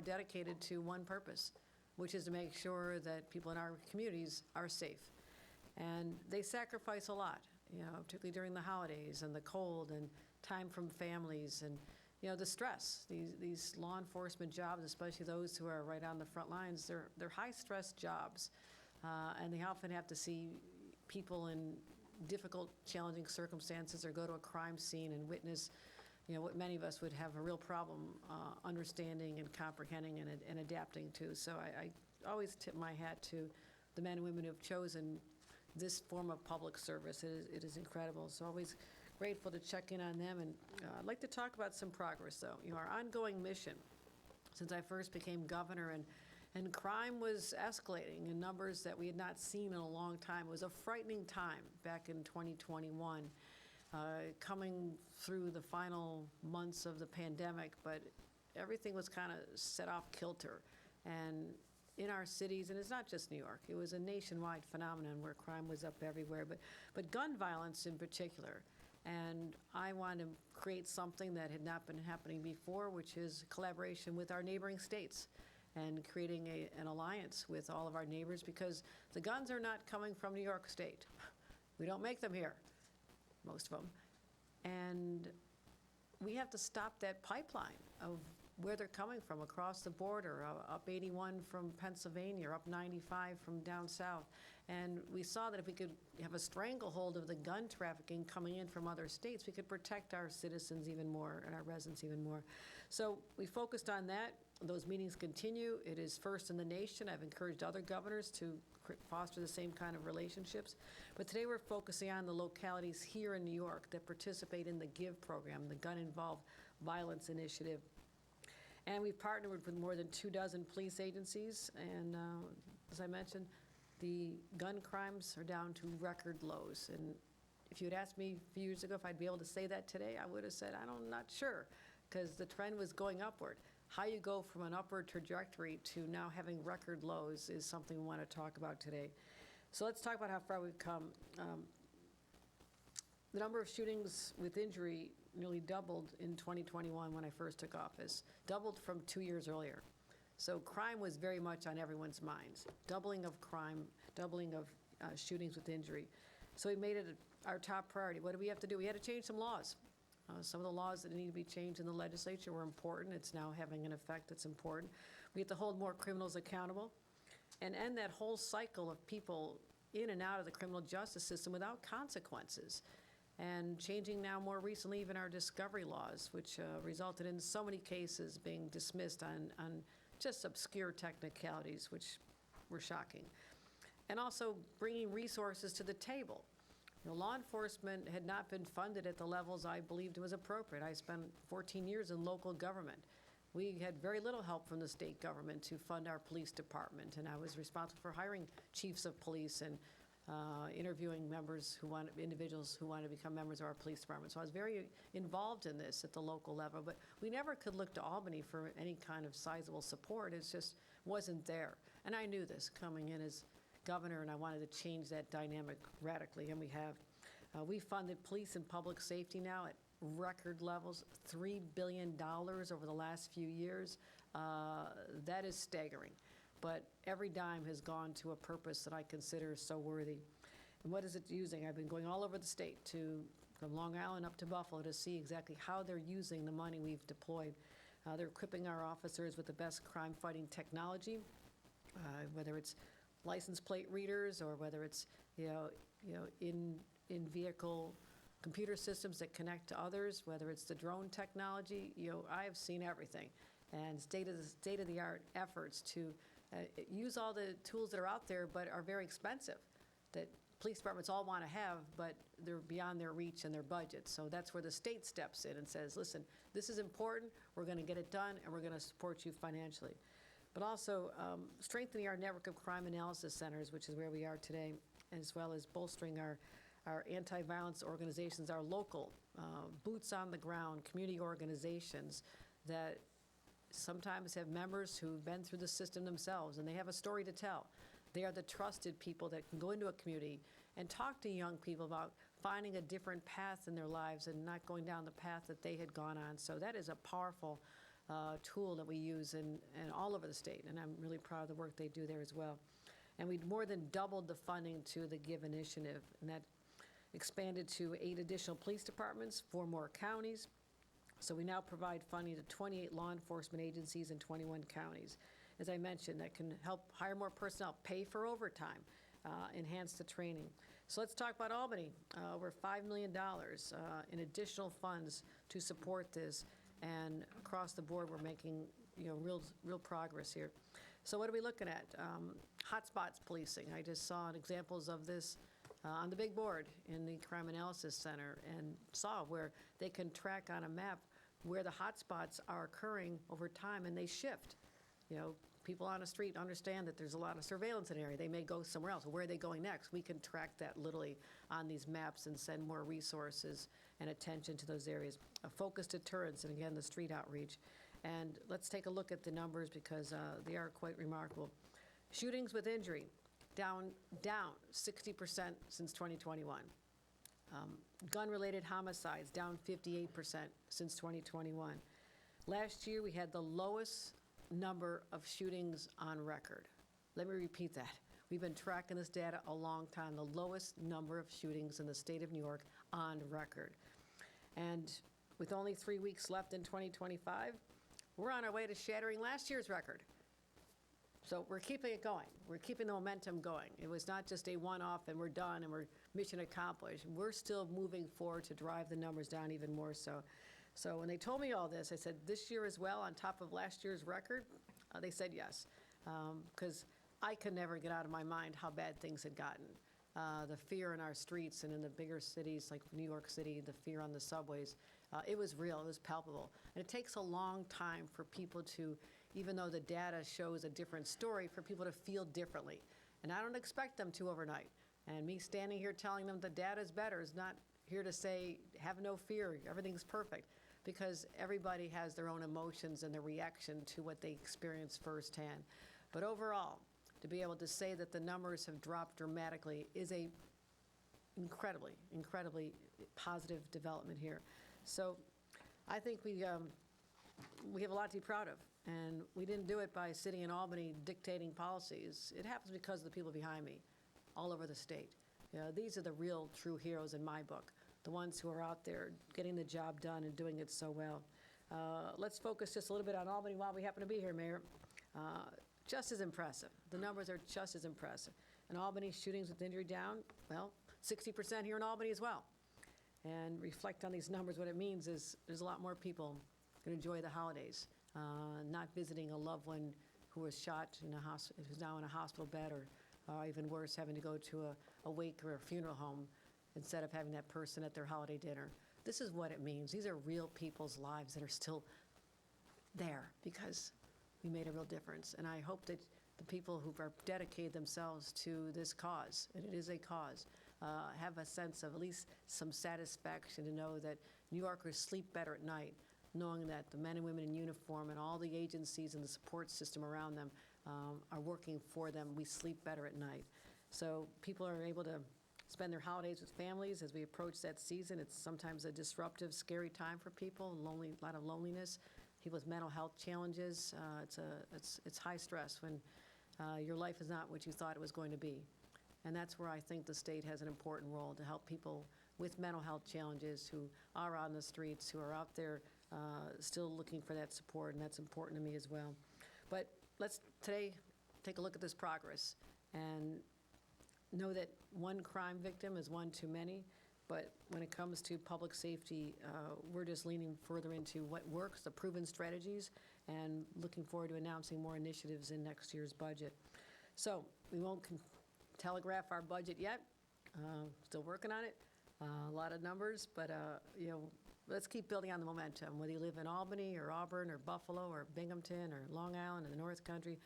dedicated to one purpose, which is to make sure that people in our communities are safe. And they sacrifice a lot, particularly during the holidays and the cold and time from families and, the stress. These law enforcement jobs, especially those who are right on the front lines, they're high-stress jobs. And they often have to see people in difficult, challenging circumstances or go to a crime scene and witness what many of us would have a real problem understanding and comprehending and adapting to. So I always tip my hat to the men and women who have chosen this form of public service. It is incredible. So always grateful to check in on them. And I'd like to talk about some progress, though. Our ongoing mission since I first became governor, and crime was escalating in numbers that we had not seen in a long time. It was a frightening time back in 2021. Coming through the final months of the pandemic, but everything was kind of set off kilter. And in our cities, and it's not just New York, it was a nationwide phenomenon where crime was up everywhere, but gun violence in particular. And I wanted to create something that had not been happening before, which is collaboration with our neighboring states and creating an alliance with all of our neighbors, because the guns are not coming from New York State. We don't make them here, most of them. And we have to stop that pipeline of where they're coming from across the border, up 81 from Pennsylvania, or up 95 from down south. And we saw that if we could have a stranglehold of the gun trafficking coming in from other states, we could protect our citizens even more and our residents even more. So we focused on that. Those meetings continue. It is first in the nation. I've encouraged other governors to foster the same kind of relationships. But today we're focusing on the localities here in New York that participate in the GIVE program, the Gun Involved Violence Initiative. And we've partnered with more than 24 police agencies. And as I mentioned, the gun crimes are down to record lows. And if you had asked me a few years ago if I'd be able to say that today, I would have said, I'm not sure, because the trend was going upward. How you go from an upward trajectory to now having record lows is something we want to talk about today. So let's talk about how far we've come. The number of shootings with injury nearly doubled in 2021 when I first took office, doubled from 2 years earlier. So crime was very much on everyone's minds. Doubling of crime, doubling of shootings with injury. So we made it our top priority. What do we have to do? We had to change some laws. Some of the laws that need to be changed in the legislature were important. It's now having an effect that's important. We have to hold more criminals accountable and end that whole cycle of people in and out of the criminal justice system without consequences. And changing now more recently even our discovery laws, which resulted in so many cases being dismissed on just obscure technicalities, which were shocking. And also bringing resources to the table. Law enforcement had not been funded at the levels I believed was appropriate. I spent 14 years in local government. We had very little help from the state government to fund our police department, and I was responsible for hiring chiefs of police and interviewing individuals who wanted to become members of our police department. So I was very involved in this at the local level, but we never could look to Albany for any kind of sizable support. It just wasn't there. And I knew this coming in as governor, and I wanted to change that dynamic radically, and we have. We funded police and public safety now at record levels, $3 billion over the last few years. That is staggering. But every dime has gone to a purpose that I consider so worthy. And what is it using? I've been going all over the state, from Long Island up to Buffalo, to see exactly how they're using the money we've deployed. They're equipping our officers with the best crime-fighting technology, whether it's license plate readers or whether it's in-vehicle computer systems that connect to others, whether it's the drone technology. I have seen everything. And state-of-the-art efforts to use all the tools that are out there but are very expensive, that police departments all want to have, but they're beyond their reach and their budget. So that's where the state steps in and says, listen, this is important, we're going to get it done, and we're going to support you financially. But also strengthening our network of crime analysis centers, which is where we are today, as well as bolstering our anti-violence organizations, our local boots on the ground community organizations that sometimes have members who've been through the system themselves, and they have a story to tell. They are the trusted people that can go into a community and talk to young people about finding a different path in their lives and not going down the path that they had gone on. So that is a powerful tool that we use in all over the state, and I'm really proud of the work they do there as well. And we more than doubled the funding to the GIVE initiative, and that expanded to 8 additional police departments, 4 more counties. So we now provide funding to 28 law enforcement agencies in 21 counties. As I mentioned, that can help hire more personnel, pay for overtime, enhance the training. So let's talk about Albany. Over $5 million in additional funds to support this, and across the board, we're making real progress here. So what are we looking at? Hotspots policing. I just saw examples of this on the big board in the Crime Analysis Center, and saw where they can track on a map where the hotspots are occurring over time, and they shift. People on the street understand that there's a lot of surveillance in an area. They may go somewhere else. Where are they going next? We can track that literally on these maps and send more resources and attention to those areas. A focused deterrence, and again, the street outreach. And let's take a look at the numbers, because they are quite remarkable. Shootings with injury, down 60% since 2021. Gun-related homicides, down 58% since 2021. Last year, we had the lowest number of shootings on record. Let me repeat that. We've been tracking this data a long time, the lowest number of shootings in the state of New York on record. And with only 3 weeks left in 2025, we're on our way to shattering last year's record. So we're keeping it going. We're keeping the momentum going. It was not just a one-off and we're done and we're mission accomplished. We're still moving forward to drive the numbers down even more so. So when they told me all this, I said, this year as well, on top of last year's record? They said yes, because I could never get out of my mind how bad things had gotten. The fear in our streets and in the bigger cities like New York City, the fear on the subways, it was real, it was palpable. And it takes a long time for people to, even though the data shows a different story, for people to feel differently. And I don't expect them to overnight. And me standing here telling them the data is better is not here to say, have no fear, everything's perfect. Because everybody has their own emotions and their reaction to what they experience firsthand. But overall, to be able to say that the numbers have dropped dramatically is a incredibly, incredibly positive development here. So I think we have a lot to be proud of. And we didn't do it by sitting in Albany dictating policies. It happens because of the people behind me all over the state. These are the real, true heroes in my book. The ones who are out there getting the job done and doing it so well. Let's focus just a little bit on Albany while we happen to be here, Mayor. Just as impressive. The numbers are just as impressive. In Albany, shootings with injury down, well, 60% here in Albany as well. And reflect on these numbers, what it means is there's a lot more people going to enjoy the holidays, not visiting a loved one who was shot in a hospital, who's now in a hospital bed, or even worse, having to go to a wake or a funeral home instead of having that person at their holiday dinner. This is what it means. These are real people's lives that are still there because we made a real difference. And I hope that the people who have dedicated themselves to this cause, and it is a cause, have a sense of at least some satisfaction to know that New Yorkers sleep better at night, knowing that the men and women in uniform and all the agencies and the support system around them are working for them. We sleep better at night. So people are able to spend their holidays with families as we approach that season. It's sometimes a disruptive, scary time for people, a lot of loneliness, people with mental health challenges. It's high stress when your life is not what you thought it was going to be. And that's where I think the state has an important role to help people with mental health challenges who are on the streets, who are out there still looking for that support, and that's important to me as well. But let's today take a look at this progress and know that one crime victim is one too many, but when it comes to public safety, we're just leaning further into what works, the proven strategies, and looking forward to announcing more initiatives in next year's budget. So we won't telegraph our budget yet. Still working on it. A lot of numbers, but let's keep building on the momentum. Whether you live in Albany or Auburn or Buffalo or Binghamton or Long Island in the North Country,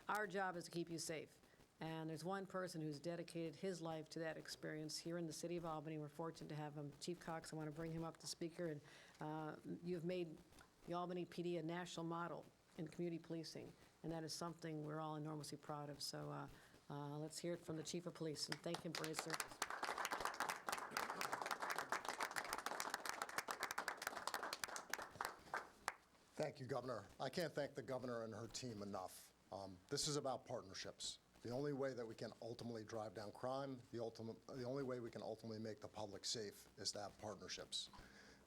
our job is to keep you safe. And there's one person who's dedicated his life to that experience here in the city of Albany. We're fortunate to have him. Chief Cox, I want to bring him up to speaker. And you've made the Albany PD a national model in community policing. And that is something we're all enormously proud of. So let's hear it from the Chief of Police and thank him for his service. Thank you, Governor. I can't thank the governor and her team enough. This is about partnerships. The only way that we can ultimately drive down crime, the only way we can ultimately make the public safe is to have partnerships.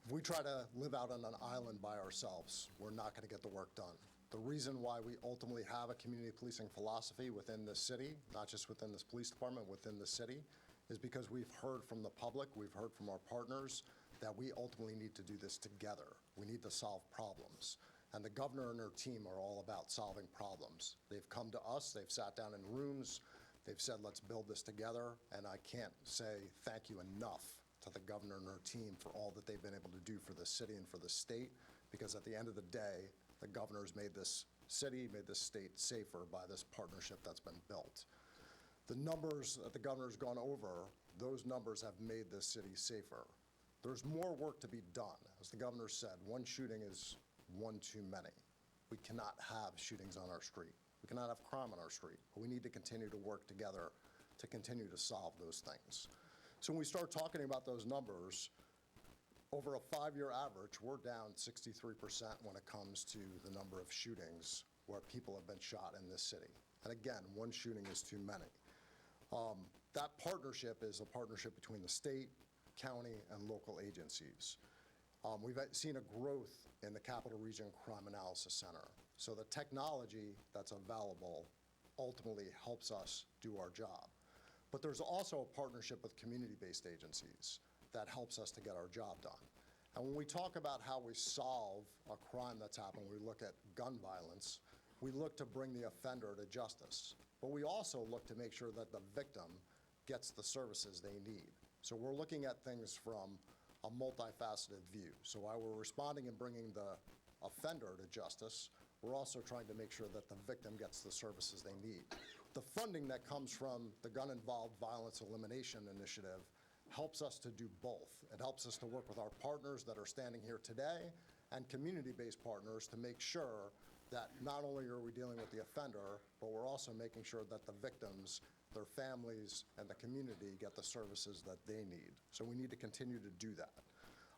If we try to live out on an island by ourselves, we're not going to get the work done. The reason why we ultimately have a community policing philosophy within this city, not just within this police department, within the city, is because we've heard from the public, we've heard from our partners, that we ultimately need to do this together. We need to solve problems. And the governor and her team are all about solving problems. They've come to us, they've sat down in rooms, they've said, let's build this together, and I can't say thank you enough to the governor and her team for all that they've been able to do for the city and for the state, because at the end of the day, the governor's made this city, made this state safer by this partnership that's been built. The numbers that the governor's gone over, those numbers have made this city safer. There's more work to be done. As the governor said, one shooting is one too many. We cannot have shootings on our street. We cannot have crime on our street. But we need to continue to work together to continue to solve those things. So when we start talking about those numbers, over a 5-year average, we're down 63% when it comes to the number of shootings where people have been shot in this city. And again, one shooting is too many. That partnership is a partnership between the state, county, and local agencies. We've seen a growth in the Capital Region Crime Analysis Center. So the technology that's available ultimately helps us do our job. But there's also a partnership with community-based agencies that helps us to get our job done. And when we talk about how we solve a crime that's happened, we look at gun violence, we look to bring the offender to justice. But we also look to make sure that the victim gets the services they need. So we're looking at things from a multifaceted view. So while we're responding and bringing the offender to justice, we're also trying to make sure that the victim gets the services they need. The funding that comes from the Gun-Involved Violence Elimination Initiative helps us to do both. It helps us to work with our partners that are standing here today and community-based partners to make sure that not only are we dealing with the offender, but we're also making sure that the victims, their families, and the community get the services that they need. So we need to continue to do that.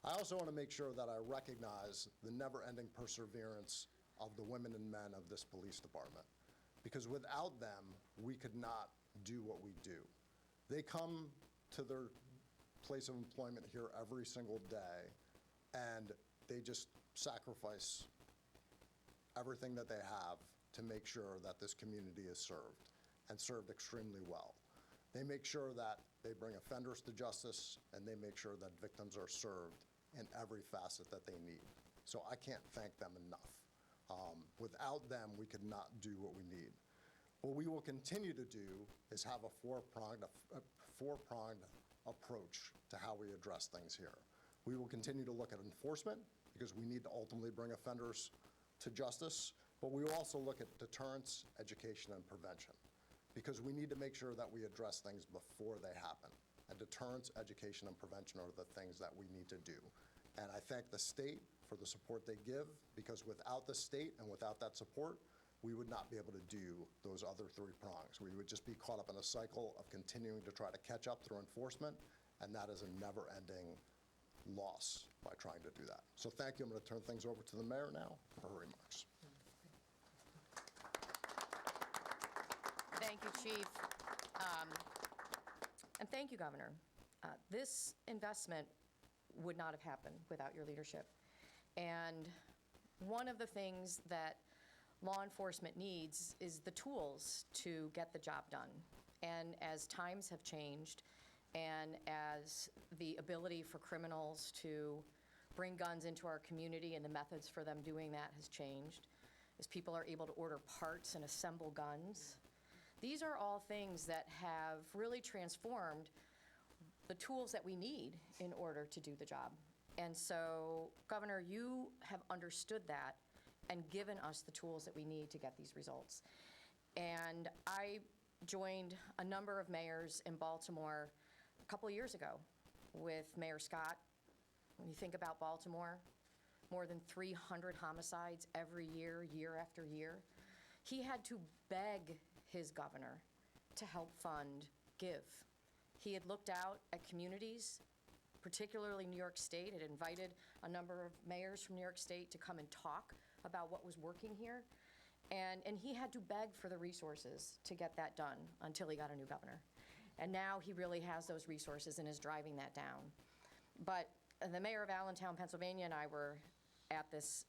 I also want to make sure that I recognize the never-ending perseverance of the women and men of this police department, because without them, we could not do what we do. They come to their place of employment here every single day, and they just sacrifice everything that they have to make sure that this community is served, and served extremely well. They make sure that they bring offenders to justice, and they make sure that victims are served in every facet that they need. So I can't thank them enough. Without them, we could not do what we need. What we will continue to do is have a four-pronged approach to how we address things here. We will continue to look at enforcement, because we need to ultimately bring offenders to justice, but we will also look at deterrence, education, and prevention, because we need to make sure that we address things before they happen. And deterrence, education, and prevention are the things that we need to do. And I thank the state for the support they give, because without the state and without that support, we would not be able to do those other three prongs. We would just be caught up in a cycle of continuing to try to catch up through enforcement, and that is a never-ending loss by trying to do that. So thank you. I'm going to turn things over to the mayor now for her remarks. Thank you, Chief. And thank you, Governor. This investment would not have happened without your leadership. And one of the things that law enforcement needs is the tools to get the job done. And as times have changed, and as the ability for criminals to bring guns into our community and the methods for them doing that has changed, as people are able to order parts and assemble guns, these are all things that have really transformed the tools that we need in order to do the job. And so, Governor, you have understood that and given us the tools that we need to get these results. And I joined a number of mayors in Baltimore a couple of years ago with Mayor Scott. When you think about Baltimore, more than 300 homicides every year, year after year. He had to beg his governor to help fund GIVE. He had looked out at communities, particularly New York State, had invited a number of mayors from New York State to come and talk about what was working here. And he had to beg for the resources to get that done until he got a new governor. And now he really has those resources and is driving that down. But the mayor of Allentown, Pennsylvania, and I were at this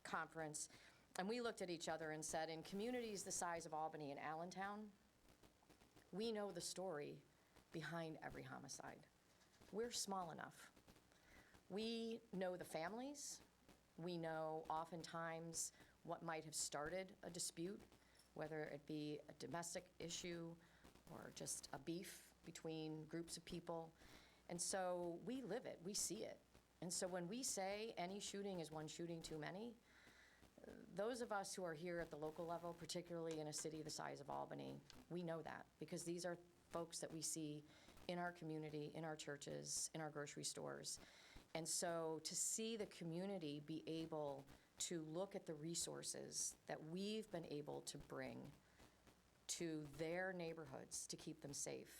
conference, and we looked at each other and said, in communities the size of Albany and Allentown, we know the story behind every homicide. We're small enough. We know the families. We know oftentimes what might have started a dispute, whether it be a domestic issue or just a beef between groups of people. And so we live it, we see it. And so when we say any shooting is one shooting too many, those of us who are here at the local level, particularly in a city the size of Albany, we know that because these are folks that we see in our community, in our churches, in our grocery stores. And so to see the community be able to look at the resources that we've been able to bring to their neighborhoods to keep them safe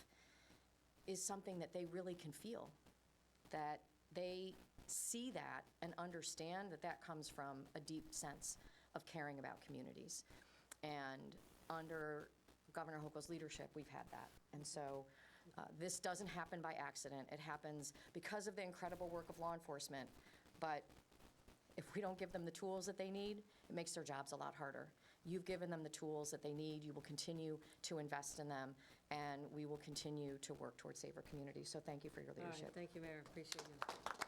is something that they really can feel, that they see that and understand that that comes from a deep sense of caring about communities. And under Governor Hochul's leadership, we've had that. And so this doesn't happen by accident. It happens because of the incredible work of law enforcement. But if we don't give them the tools that they need, it makes their jobs a lot harder. You've given them the tools that they need. You will continue to invest in them, and we will continue to work towards safer communities. So thank you for your All right, leadership. thank you, Mayor. Appreciate you.